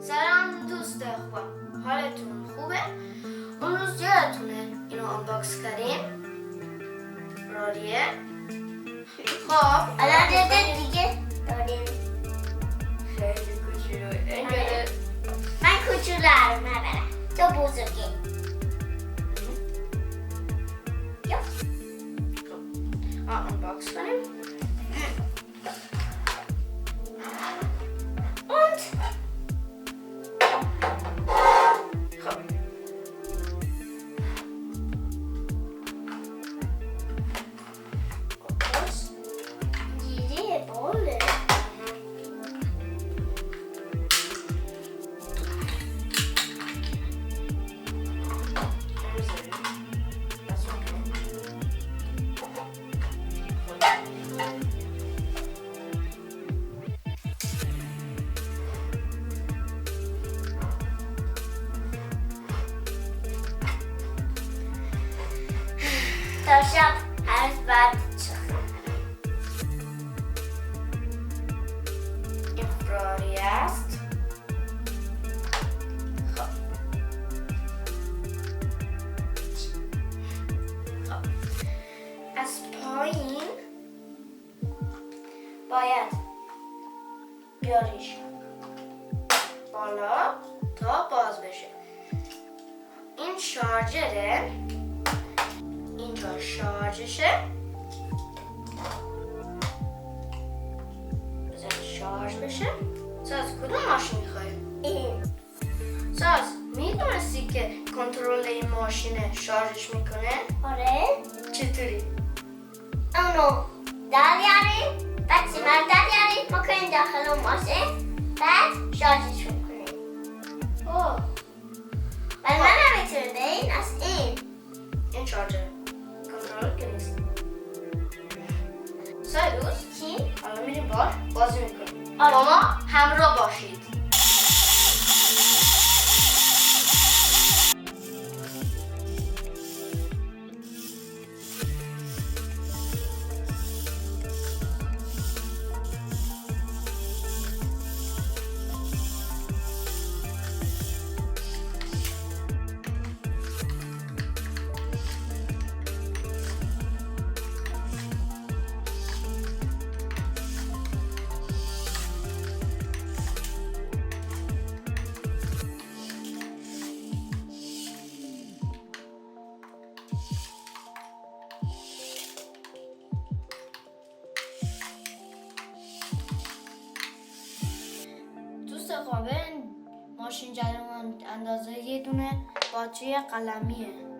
سلام دوست خوبم، حالتون خوبه؟ اون روز یادتونه اینو آنباکس کردیم؟ فراریه. خب الان دیگه داریم. خیلی کوچولوه. من کوچولو رو نبرم، تو بزرگه. آنباکس کنیم. تا شب هرز بعد این فراری است. خب از پایین باید بیاریش بالا تا باز بشه. این شارژره، اینجا شارژشه. بذار شارژ بشه. ساز کدوم ماشین میخوای؟ این ساز میدونستی که کنترل این ماشین شارژش میکنه؟ آره چطوری؟ اونو در یاریم، بعد سیمر در یاریم، ما کنیم داخل اون ماشین، بعد شارژش میکنیم. اوه ولی من نمیتونم به این از این شارژر کنترل که نیست. سایروس چی؟ حالا میریم بازی میکنیم. آره. با ما همراه باشید. دوست قابل ماشین جدیدمون اندازه یه دونه باتری قلمیه.